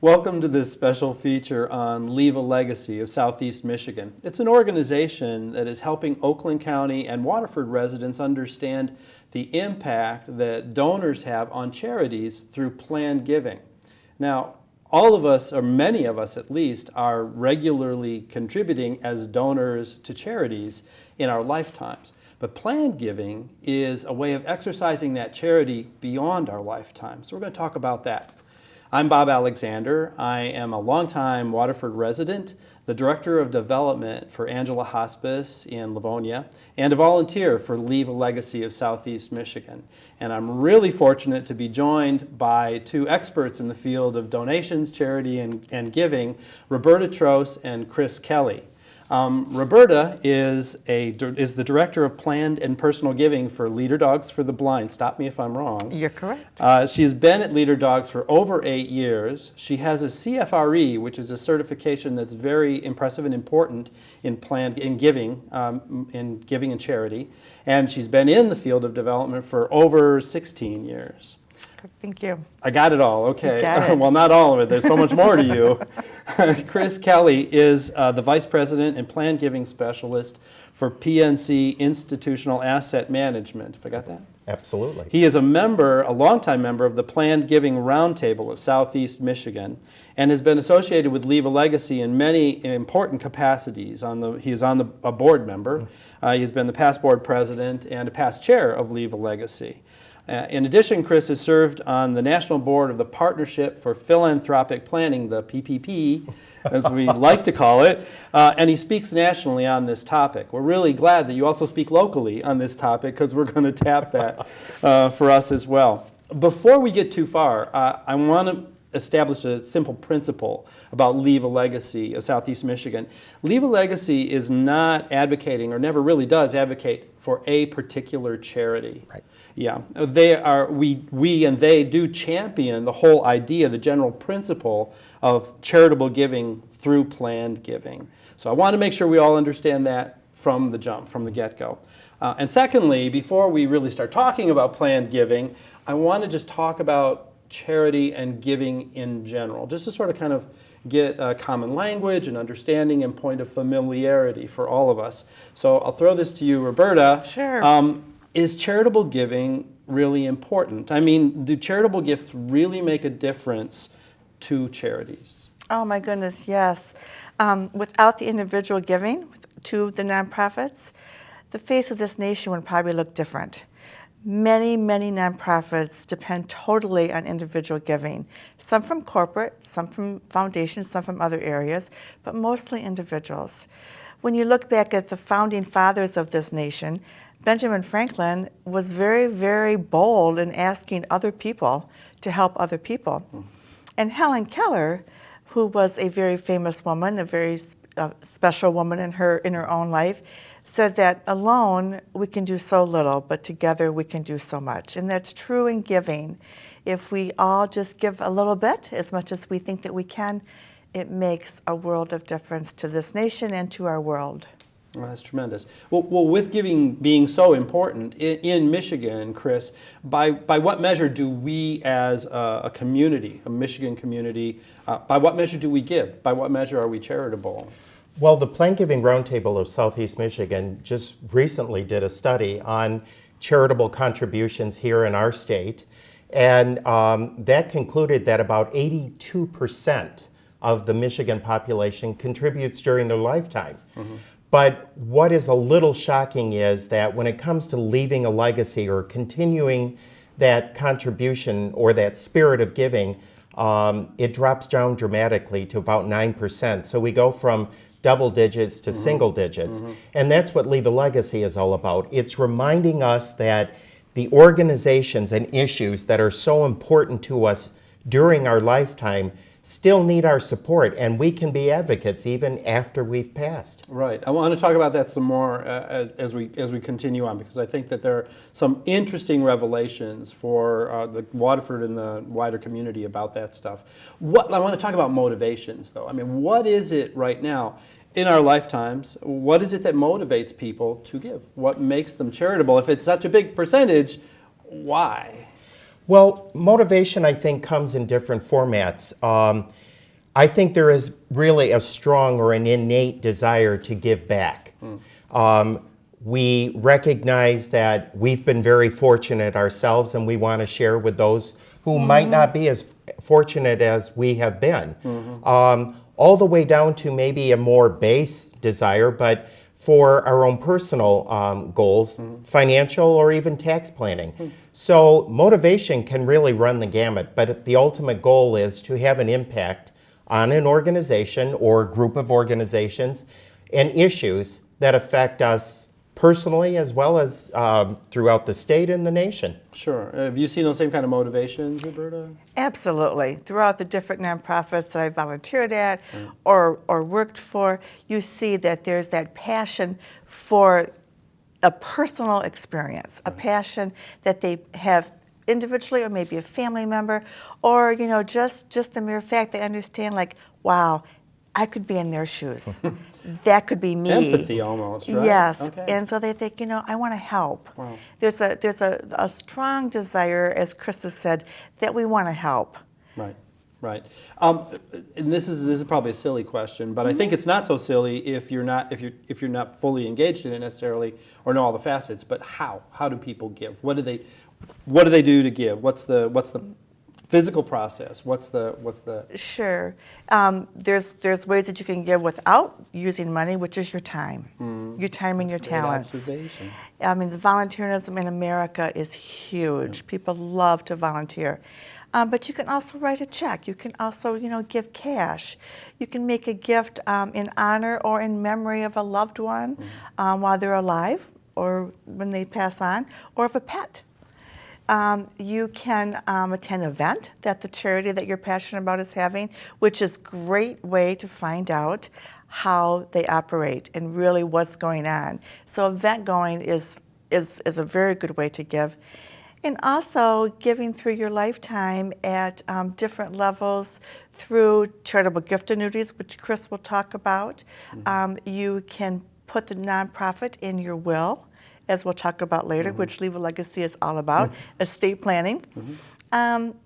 Welcome to this special feature on Leave a Legacy of Southeast Michigan. It's an organization that is helping Oakland County and Waterford residents understand the impact that donors have on charities through planned giving. Now, all of us, or many of us at least, are regularly contributing as donors to charities in our lifetimes. But planned giving is a way of exercising that charity beyond our lifetime. So we're going to talk about that. I'm Bob Alexander. I am a longtime Waterford resident, the Director of Development for Angela Hospice in Livonia, and a volunteer for Leave a Legacy of Southeast Michigan. And I'm really fortunate to be joined by two experts in the field of donations, charity, and giving, Roberta Trzos and Chris Kelly. Roberta is the Director of Planned and Personal Giving for Leader Dogs for the Blind. Stop me if I'm wrong. You're correct. She's been at Leader Dogs for over 8 years. She has a CFRE, which is a certification that's very impressive and important in giving and charity. And she's been in the field of development for over 16 years. Thank you. I got it all, okay. Got it. Well, not all of it. There's so much more to you. Chris Kelly is the Vice President and Planned Giving Specialist for PNC Institutional Asset Management. Have I got that? Absolutely. He is a longtime member of the Planned Giving Roundtable of Southeast Michigan, and has been associated with Leave a Legacy in many important capacities. He is a board member. He has been the past board president and a past chair of Leave a Legacy. In addition, Chris has served on the national board of the Partnership for Philanthropic Planning, the PPP, as we like to call it, and he speaks nationally on this topic. We're really glad that you also speak locally on this topic, because we're going to tap that for us as well. Before we get too far, I want to establish a simple principle about Leave a Legacy of Southeast Michigan. Leave a Legacy is not advocating, or never really does advocate, for a particular charity. Right. Yeah, we and they do champion the whole idea, the general principle of charitable giving through planned giving. So I want to make sure we all understand that from the jump, from the get-go. And secondly, before we really start talking about planned giving, I want to just talk about charity and giving in general, just to sort of kind of get a common language and understanding and point of familiarity for all of us. So I'll throw this to you, Roberta. Sure. Is charitable giving really important? I mean, do charitable gifts really make a difference to charities? Oh my goodness, yes. Without the individual giving to the nonprofits, the face of this nation would probably look different. Many, many nonprofits depend totally on individual giving. Some from corporate, some from foundations, some from other areas, but mostly individuals. When you look back at the founding fathers of this nation, Benjamin Franklin was very, very bold in asking other people to help other people. And Helen Keller, who was a very famous woman, a very special woman in her own life, said that alone we can do so little, but together we can do so much. And that's true in giving. If we all just give a little bit, as much as we think that we can, it makes a world of difference to this nation and to our world. Well, that's tremendous. Well, with giving being so important in Michigan, Chris, by what measure do we as a community, a Michigan community, by what measure do we give? By what measure are we charitable? Well, the Planned Giving Roundtable of Southeast Michigan just recently did a study on charitable contributions here in our state, and that concluded that about 82% of the Michigan population contributes during their lifetime. Mm-hmm. But what is a little shocking is that when it comes to leaving a legacy or continuing that contribution or that spirit of giving, it drops down dramatically to about 9%. So we go from double digits to single digits. Mm-hmm. And that's what Leave a Legacy is all about. It's reminding us that the organizations and issues that are so important to us during our lifetime still need our support, and we can be advocates even after we've passed. Right. I want to talk about that some more as we continue on, because I think that there are some interesting revelations for the Waterford and the wider community about that stuff. I want to talk about motivations, though. I mean, what is it right now in our lifetimes? What is it that motivates people to give? What makes them charitable? If it's such a big percentage, why? Well, motivation, I think, comes in different formats. I think there is really a strong or an innate desire to give back. We recognize that we've been very fortunate ourselves, and we want to share with those who might not be as fortunate as we have been. All the way down to maybe a more base desire, but for our own personal goals, financial or even tax planning. So motivation can really run the gamut, but the ultimate goal is to have an impact on an organization or group of organizations and issues that affect us personally as well as throughout the state and the nation. Sure. Have you seen those same kind of motivations, Roberta? Absolutely. Throughout the different nonprofits that I volunteered at or worked for, you see that there's that passion for a personal experience, a passion that they have individually or maybe a family member, or just the mere fact they understand, like, wow, I could be in their shoes. That could be me. Empathy almost, right? Yes. Okay. And so they think, I want to help. Wow. There's a strong desire, as Chris has said, that we want to help. Right, right. And this is probably a silly question, but I think it's not so silly if you're not fully engaged in it necessarily or know all the facets. But how? How do people give? What do they do to give? What's the physical process? What's the Sure. There's ways that you can give without using money, which is your time, your time and your great talents. observation. I mean, the volunteerism in America is huge. People love to volunteer. But you can also write a check. You can also, give cash. You can make a gift in honor or in memory of a loved one while they're alive or when they pass on, or of a pet. You can attend an event that the charity that you're passionate about is having, which is a great way to find out how they operate and really what's going on. So event going is a very good way to give. And also giving through your lifetime at different levels through charitable gift annuities, which Chris will talk about. You can put the nonprofit in your will, as we'll talk about later, which Leave a Legacy is all about, estate planning.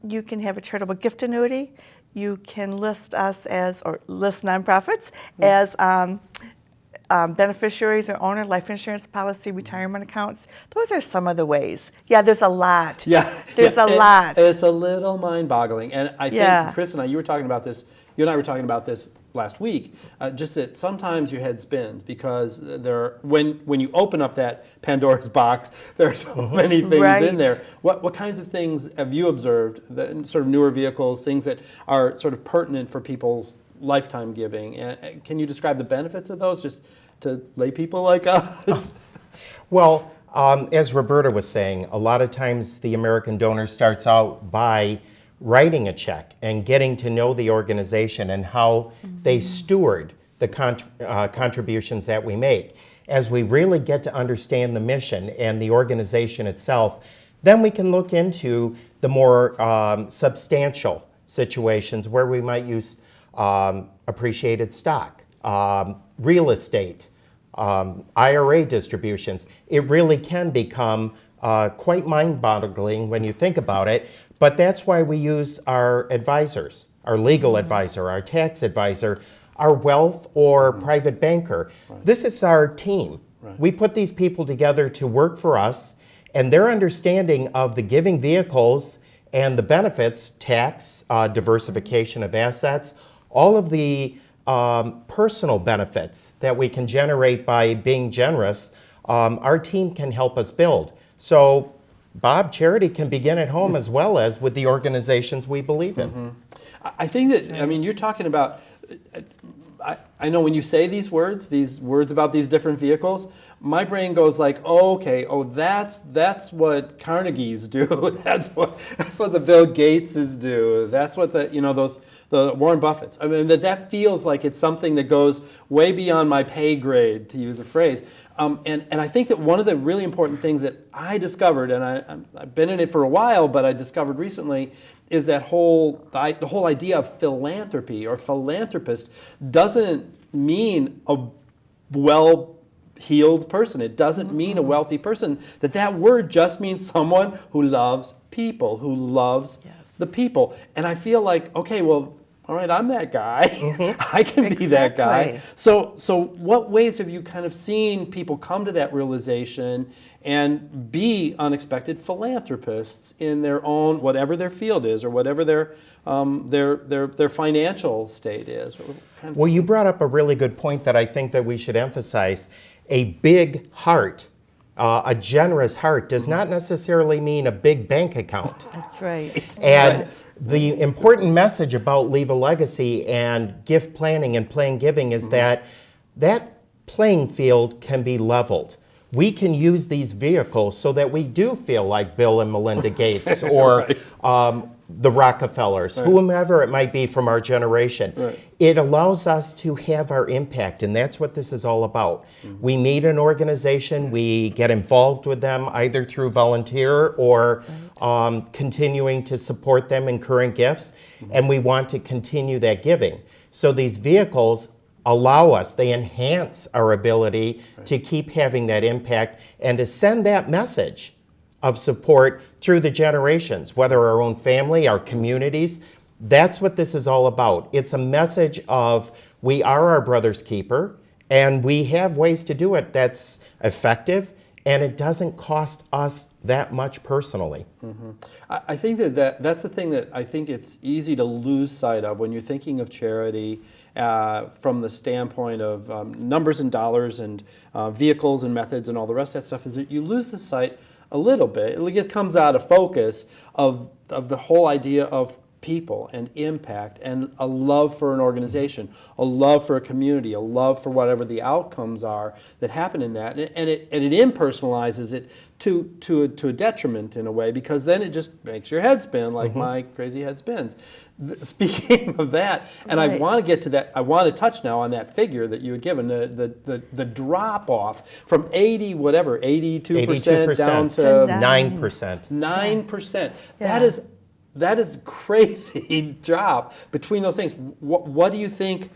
You can have a charitable gift annuity. You can list us as, or list nonprofits as beneficiaries or owner, life insurance policy, retirement accounts. Those are some of the ways. Yeah, there's a lot. Yeah. There's a lot. It's a little mind-boggling. And I think, Yeah. Chris and I, you and I were talking about this last week, just that sometimes your head spins because when you open up that Pandora's box, there are so many things in there. What kinds of things have you observed, sort of newer vehicles, things that are sort of pertinent for people's lifetime giving? And can you describe the benefits of those just to lay people like us? Well, as Roberta was saying, a lot of times the American donor starts out by writing a check and getting to know the organization and how they steward the contributions that we make. As we really get to understand the mission and the organization itself, then we can look into the more substantial situations where we might use appreciated stock, real estate, IRA distributions. It really can become quite mind-boggling when you think about it. But that's why we use our advisors, our legal advisor, our tax advisor, our wealth or private banker. This is our team. We put these people together to work for us, and their understanding of the giving vehicles and the benefits, tax, diversification of assets, all of the personal benefits that we can generate by being generous, our team can help us build. So, Bob, charity can begin at home as well as with the organizations we believe in. I think that, you're talking about, I know when you say these words about these different vehicles, my brain goes like, that's what Carnegie's do. that's what the Bill Gateses do. That's what the Warren Buffetts. That feels like it's something that goes way beyond my pay grade, to use a phrase. And I think that one of the really important things that I discovered, and I've been in it for a while, but I discovered recently, is that the whole idea of philanthropy or philanthropist doesn't mean a well-heeled person. It doesn't mean a wealthy person. That word just means someone who loves people, who loves the people. And I feel like, okay, well, all right, I'm that guy. I can be that guy. Exactly. So what ways have you kind of seen people come to that realization and be unexpected philanthropists in their own, whatever their field is or whatever their financial state is? What kind of Well, you brought up a really good point that I think that we should emphasize. A big heart, a generous heart, does not necessarily mean a big bank account. That's right. And the important message about Leave a Legacy and gift planning and plan giving is that playing field can be leveled. We can use these vehicles so that we do feel like Bill and Melinda Gates or the Rockefellers, whomever it might be from our generation. Right. It allows us to have our impact, and that's what this is all about. We meet an organization, we get involved with them either through volunteer or continuing to support them in current gifts, and we want to continue that giving. So these vehicles allow us, they enhance our ability to keep having that impact and to send that message of support through the generations, whether our own family, our communities. That's what this is all about. It's a message of we are our brother's keeper, and we have ways to do it that's effective, and it doesn't cost us that much personally. I think that's the thing that I think it's easy to lose sight of when you're thinking of charity from the standpoint of numbers and dollars and vehicles and methods and all the rest of that stuff, is that you lose the sight a little bit. It comes out of focus of the whole idea of people and impact and a love for an organization, a love for a community, a love for whatever the outcomes are that happen in that, and it impersonalizes it to a detriment in a way, because then it just makes your head spin like my crazy head spins. Speaking of that, and I want to get to that, I want to touch now on that figure that you had given, the drop off from 82% down to 9%. 9%. That is a crazy drop between those things. What do you think?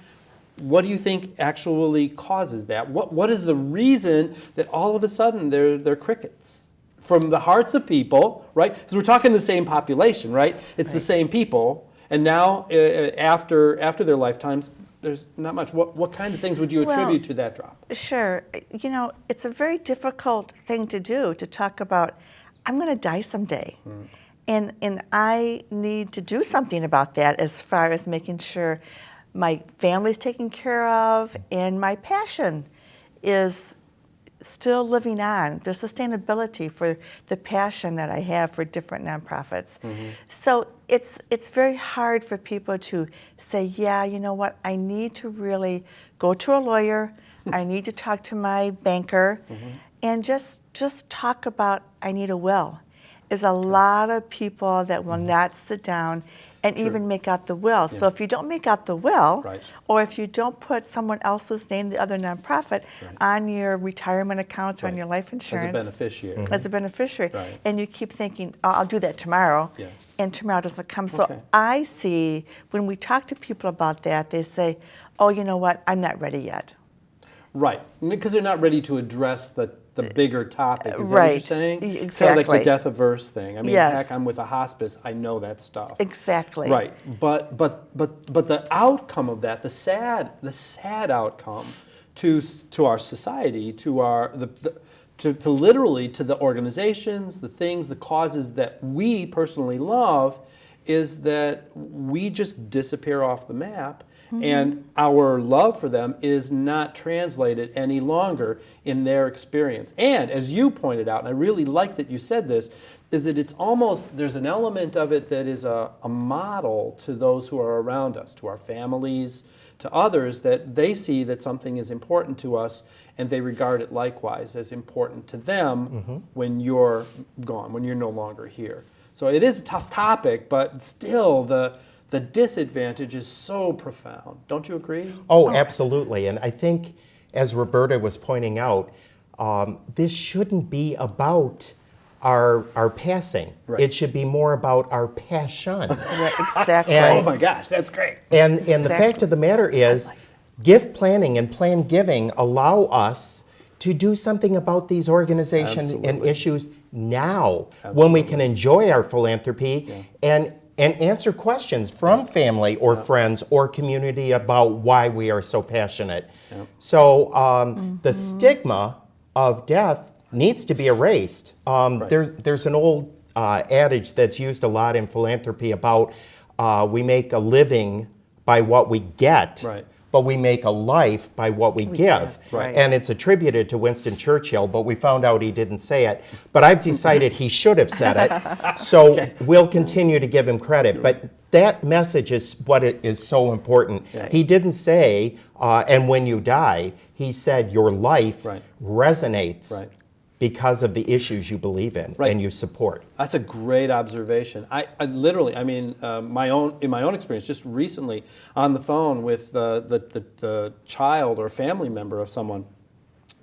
What do you think actually causes that? What is the reason that all of a sudden they're crickets from the hearts of people, right? Because we're talking the same population, right? It's the same people, and now after their lifetimes, there's not much. What kind of things would you attribute to that drop? Sure. You know, it's a very difficult thing to do, to talk about, I'm going to die someday. And I need to do something about that as far as making sure my family's taken care of and my passion is still living on. The sustainability for the passion that I have for different nonprofits. So it's very hard for people to say, yeah, you know what, I need to really go to a lawyer, I need to talk to my banker, and just talk about, I need a will. Is a lot of people that will not sit down and even make out the will. So if you don't make out the will, or if you don't put someone else's name, the other nonprofit, on your retirement accounts or on your life insurance. As a beneficiary. And you keep thinking, oh, I'll do that tomorrow. And tomorrow doesn't come. So I see, when we talk to people about that, they say, oh, you know what, I'm not ready yet. Right, because they're not ready to address the bigger topic. Is that what you're saying? Exactly. Kind of like the death averse thing. I mean, heck, I'm with a hospice. I know that stuff. Exactly. Right, but the outcome of that, the sad outcome to our society, to literally to the organizations, the things, the causes that we personally love, is that we just disappear off the map. And our love for them is not translated any longer in their experience. And as you pointed out, and I really like that you said this, is that it's almost, there's an element of it that is a model to those who are around us, to our families, to others, that they see that something is important to us and they regard it likewise as important to them when you're gone, when you're no longer here. So it is a tough topic, but still the disadvantage is so profound. Don't you agree? Oh, absolutely. And I think, as Roberta was pointing out, this shouldn't be about our passing. It should be more about our passion. Exactly. And, oh my gosh, that's great. And the fact of the matter is, gift planning and plan giving allow us to do something about these organizations and issues now, when we can enjoy our philanthropy and and answer questions from family or friends or community about why we are so passionate. So the stigma of death needs to be erased. There's an old adage that's used a lot in philanthropy about we make a living by what we get, but we make a life by what we give. And it's attributed to Winston Churchill, but we found out he didn't say it. But I've decided he should have said it, so we'll continue to give him credit. But that message is what is so important. He didn't say, and when you die, he said your life resonates because of the issues you believe in and you support. That's a great observation. I literally, I mean, in my own experience, just recently on the phone with the child or family member of someone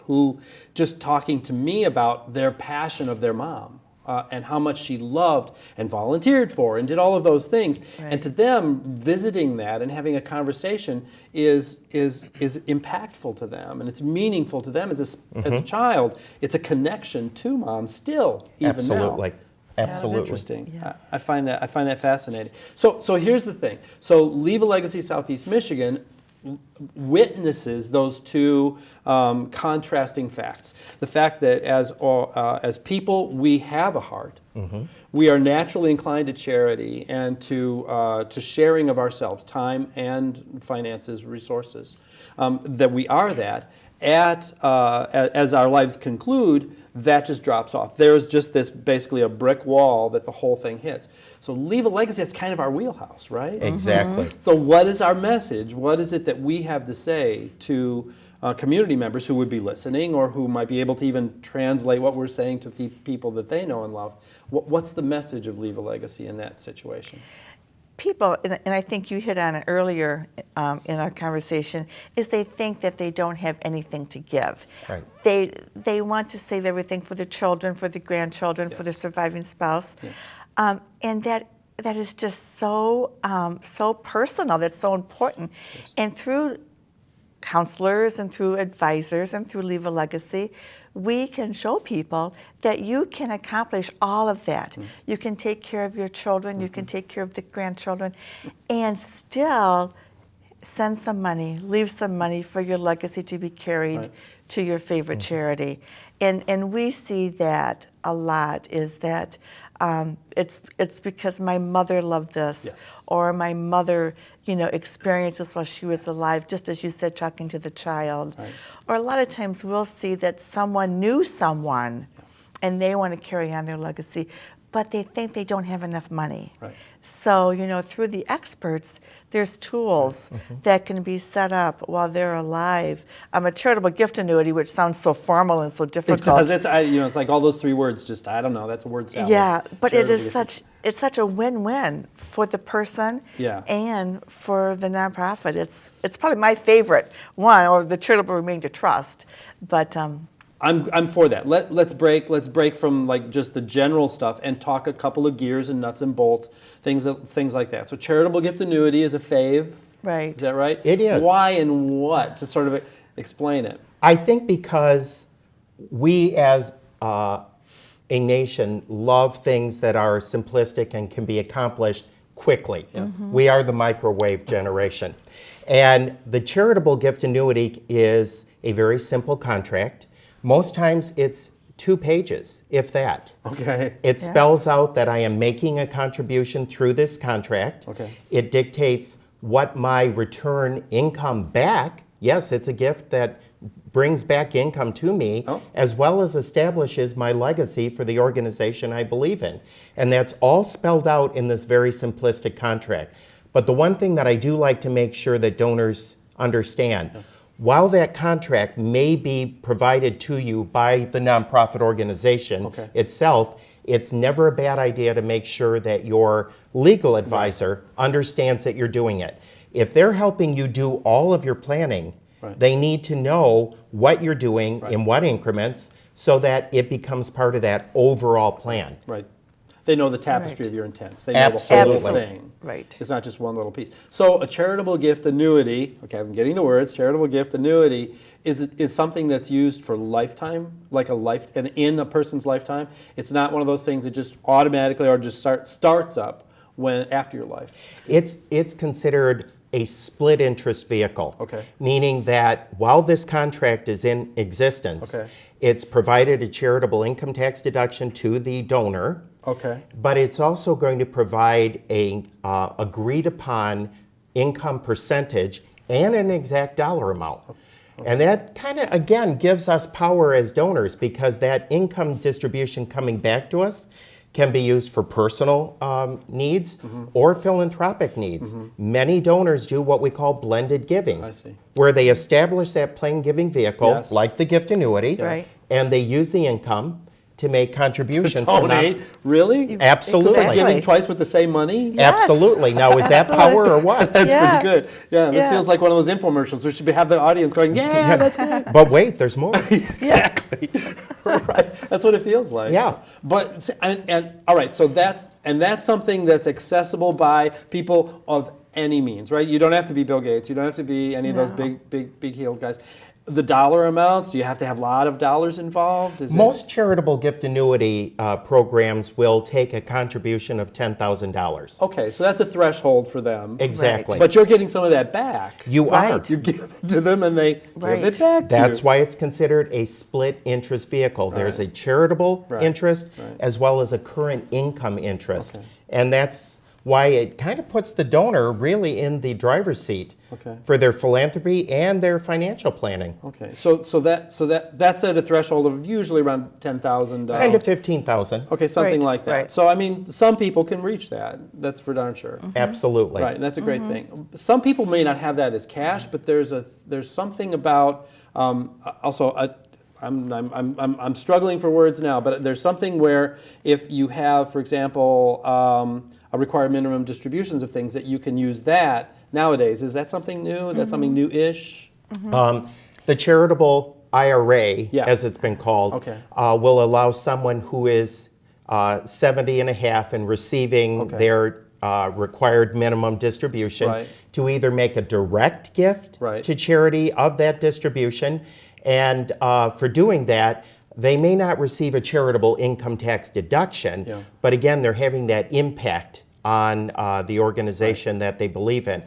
who just talking to me about their passion of their mom. And how much she loved and volunteered for and did all of those things. And to them, visiting that and having a conversation is impactful to them, and it's meaningful to them as a child. It's a connection to mom still, even Absolutely. now. Absolutely. Interesting. Yeah. I find that fascinating. So here's the thing. So Leave a Legacy Southeast Michigan witnesses those two contrasting facts. The fact that as people, we have a heart. We are naturally inclined to charity and to sharing of ourselves, time and finances, resources. That we are that. As our lives conclude, that just drops off. There's just this basically a brick wall that the whole thing hits. So Leave a Legacy, that's kind of our wheelhouse, right? Exactly. So what is our message? What is it that we have to say to community members who would be listening or who might be able to even translate what we're saying to people that they know and love? What's the message of Leave a Legacy in that situation? People, and I think you hit on it earlier in our conversation, is they think that they don't have anything to give. Right. They want to save everything for the children, for the grandchildren, for the surviving spouse. And that is just so personal, that's so important. And through counselors and through advisors and through Leave a Legacy, we can show people that you can accomplish all of that. You can take care of your children, you can take care of the grandchildren, and still send some money, leave some money for your legacy to be carried to your favorite charity. And we see that a lot, is that it's because my mother loved this, or my mother, experienced this while she was alive, just as you said, talking to the child. Or a lot of times we'll see that someone knew someone and they want to carry on their legacy, but they think they don't have enough money. So, through the experts, there's tools that can be set up while they're alive. A charitable gift annuity, which sounds so formal and so difficult. It does. It's like all those three words. Just I don't know. That's a word salad. Yeah, but Charitable it's such a win-win for the person and for the nonprofit. It's probably my favorite one, or the charitable remainder trust. But I'm for that. Let's break from like just the general stuff and talk a couple of gears and nuts and bolts, things like that. So charitable gift annuity is a fave. Right. Is that right? It is. Why and what? Just sort of explain it. I think because we as a nation love things that are simplistic and can be accomplished quickly. We are the microwave generation. And the charitable gift annuity is a very simple contract. Most times it's 2 pages, if that. Okay. It spells out that I am making a contribution through this contract. Okay. It dictates what my return income back, yes, it's a gift that brings back income to me, as well as establishes my legacy for the organization I believe in. And that's all spelled out in this very simplistic contract. But the one thing that I do like to make sure that donors understand, while that contract may be provided to you by the nonprofit organization itself, it's never a bad idea to make sure that your legal advisor understands that you're doing it. If they're helping you do all of your planning, they need to know what you're doing in what increments so that it becomes part of that overall plan. Right. They know the tapestry of your intents. They know the whole thing. Right. It's not just one little piece. So a charitable gift annuity, okay, I'm getting the words, charitable gift annuity is something that's used for lifetime, like and in a person's lifetime. It's not one of those things that just automatically or just starts up after your life? It's considered a split interest vehicle. Okay. Meaning that while this contract is in existence, Okay. it's provided a charitable income tax deduction to the donor, Okay. but it's also going to provide a agreed upon income percentage and an exact dollar amount. Okay. And that kind of, again, gives us power as donors, because that income distribution coming back to us can be used for personal needs or philanthropic needs. Many donors do what we call blended giving, I see. where they establish that plain giving vehicle, Yes. like the gift annuity, Right. and they use the income to make contributions. Donate? Really? Absolutely. So they're Exactly. giving twice with the same money? Yes. Absolutely. Now, is that power or what? That's Yeah. pretty good. Yeah, this Yeah. feels like one of those infomercials. We should have the audience going, yeah, that's good. But wait, there's more. Exactly. Right. That's what it feels like. Yeah. But and all right, so that's something that's accessible by people of any means, right? You don't have to be Bill Gates. You don't have to be any of those No. big heeled guys. The dollar amounts, do you have to have a lot of dollars involved? Most charitable gift annuity programs will take a contribution of $10,000. Okay, so that's a threshold for them. Exactly. But you're getting some of that back. You are. Right. You give it to them and they Right. give it back to That's you. why it's considered a split interest vehicle. There's a charitable Right. interest Right. as well as a current income interest. Okay. And that's why it kind of puts the donor really in the driver's seat Okay. for their philanthropy and their financial planning. Okay, so that's at a threshold of usually around $10,000. Kind of 15,000. Okay, something Right, like that. right. So I mean, some people can reach that. That's for darn sure. Absolutely. Right, and that's a great thing. Some people may not have that as cash, but there's something about I'm struggling for words now, but there's something where if you have, for example, a required minimum distributions of things, that you can use that nowadays. Is that something new? That's something new-ish? The charitable IRA, Yeah. as it's been called, Okay. will allow someone who is 70 and a half and receiving Okay. their required minimum distribution Right. to either make a direct gift Right. to charity of that distribution, and for doing that, they may not receive a charitable income tax deduction, Yeah. but again, they're having that impact on the organization that they believe in.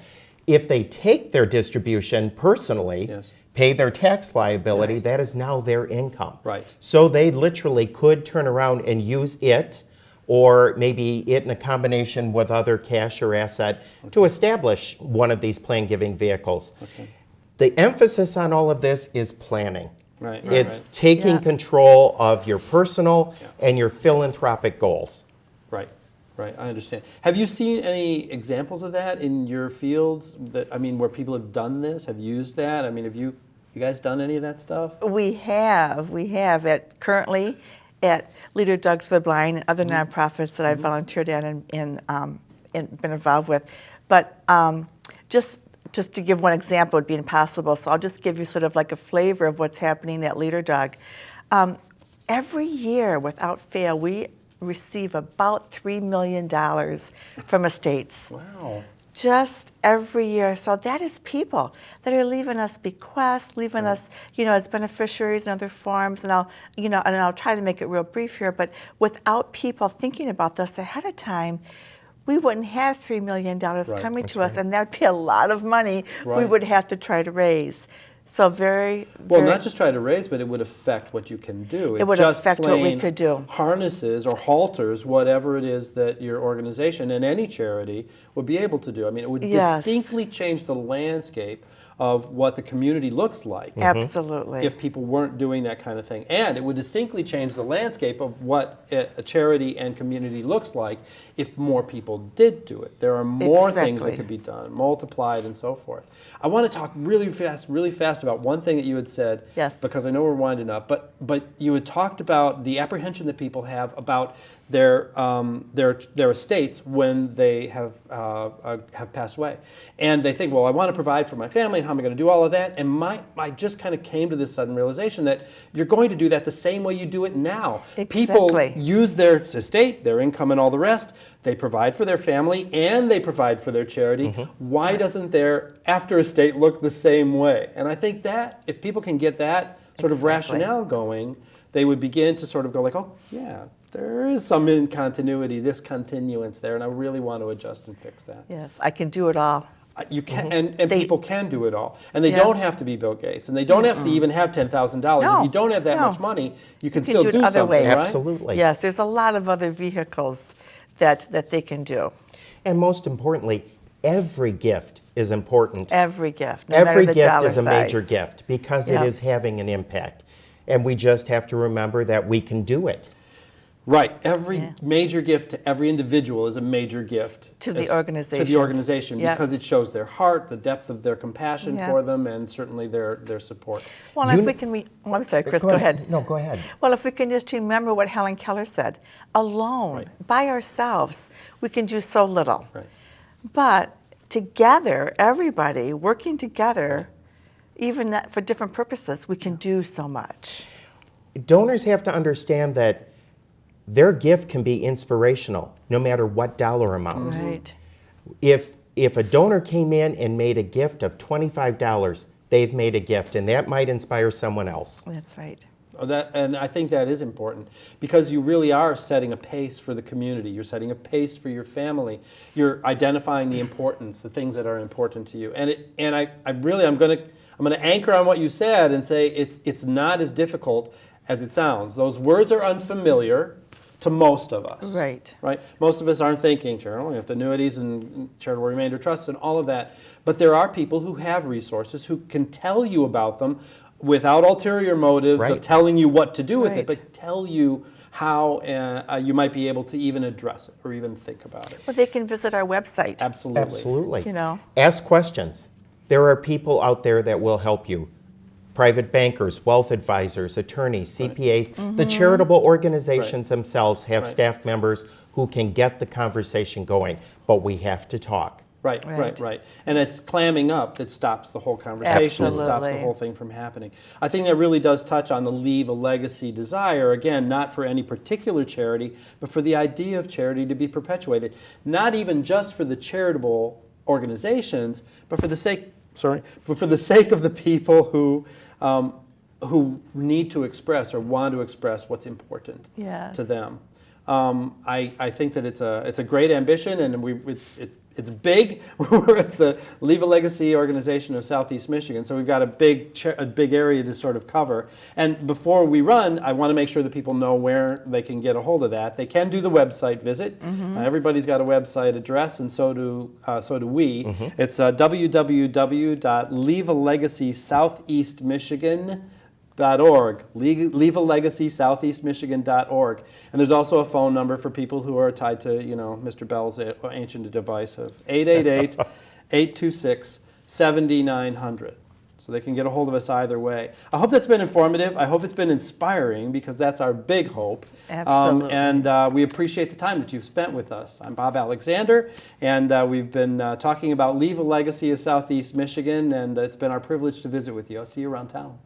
If they take their distribution personally, Yes. pay their tax liability, Yes. that is now their income. Right. So they literally could turn around and use it, or maybe it in a combination with other cash or asset, to establish one of these plan giving vehicles. The emphasis on all of this is planning. Right. It's taking Yeah. control of your personal and your philanthropic goals. Right. Right, I understand. Have you seen any examples of that in your fields? Where people have done this, have used that? I mean, have you guys done any of that stuff? We have currently at Leader Dogs for the Blind and other nonprofits that I've volunteered at and been involved with. But just to give one example would be impossible, so I'll just give you sort of like a flavor of what's happening at Leader Dog. Every year, without fail, we receive about $3 million from estates. Wow. Just every year. So that is people that are leaving us bequests, leaving us, as beneficiaries in other forms. And I'll try to make it real brief here, but without people thinking about this ahead of time, we wouldn't have $3 million coming to us, and that'd be a lot of money we Right. would have to try to raise. So very, Well, very not just try to raise, but it would affect what you can do. It would just affect what we plain could do. Harnesses or halters whatever it is that your organization and any charity would be able to do. I mean, it would Yes. distinctly change the landscape of what the community looks like. absolutely. If people weren't doing that kind of thing. And it would distinctly change the landscape of what a charity and community looks like if more people did do it. There are more things that Exactly. could be done, multiplied and so forth. I want to talk really fast about one thing that you had said, Yes. because I know we're winding up, but you had talked about the apprehension that people have about their estates when they have passed away, and they think, well, I want to provide for my family, and how am I going to do all of that? And I just kind of came to this sudden realization that you're going to do that the same way you do it now. People Exactly. use their estate, their income, and all the rest. They provide for their family and they provide for their charity. Why doesn't their after estate look the same way? And I think that if people can get that sort of Exactly. rationale going, they would begin to sort of go like, oh, yeah, there is some discontinuance there, and I really want to adjust and fix that. Yes, I can do it all. You can, and people can do it all, and they Yeah. don't have to be Bill Gates, and they don't have to even have $10,000. No, If you don't have that no. much money, you can You can still do it do other something, ways. right? Absolutely. Yes, there's a lot of other vehicles that they can do. And most importantly, every gift is important. Every gift, no Every matter the gift dollar is a major size. gift because Yep. it is having an impact. And we just have to remember that we can do it. Right. Every major gift to every individual is a major gift To the To the organization. organization, Yep. because it shows their heart, the depth of their compassion Yeah. for them, and certainly their support. Well, You if we kn- can, I'm sorry, Chris, go ahead. No, go ahead. Well, if we can just remember what Helen Keller said, alone, Right. by ourselves, we can do so little. Right. But together, everybody working together, even for different purposes, we can do so much. Donors have to understand that their gift can be inspirational, no matter what dollar amount. Right. If a donor came in and made a gift of $25, they've made a gift, and that might inspire someone else. That's right. And I think that is important, because you really are setting a pace for the community. You're setting a pace for your family. You're identifying the importance, the things that are important to you. I'm going to anchor on what you said and say it's not as difficult as it sounds. Those words are unfamiliar to most of us. Right. Right? Most of us aren't thinking charitable gift annuities and charitable remainder trusts and all of that. But there are people who have resources who can tell you about them without ulterior motives of Right. telling you what to do with it, Right. but tell you how you might be able to even address it or even think about it. Well, they can visit our website. Absolutely. Absolutely. You know. Ask questions. There are people out there that will help you. Private bankers, wealth advisors, attorneys, CPAs. The charitable organizations themselves have Right. staff members who can get the conversation going, but we have to talk. Right. And it's clamming up that stops the whole conversation and stops the Absolutely. whole thing from happening. I think that really does touch on the leave a legacy desire, again, not for any particular charity, but for the idea of charity to be perpetuated. Not even just for the charitable organizations, but for the sake of the people who need to express or want to express what's important Yes. to them. I think that it's a great ambition, and it's big. It's the Leave a Legacy organization of Southeast Michigan, so we've got a big area to sort of cover. And before we run, I want to make sure that people know where they can get a hold of that. They can do the website visit. Everybody's got a website address, and so do we. It's www.leavealegacysoutheastmichigan.org, leavealegacysoutheastmichigan.org. And there's also a phone number for people who are tied to, Mr. Bell's ancient device of 888-826-7900. So they can get a hold of us either way. I hope that's been informative. I hope it's been inspiring, because that's our big hope. Absolutely. And we appreciate the time that you've spent with us. I'm Bob Alexander, and we've been talking about Leave a Legacy of Southeast Michigan, and it's been our privilege to visit with you. I'll see you around town.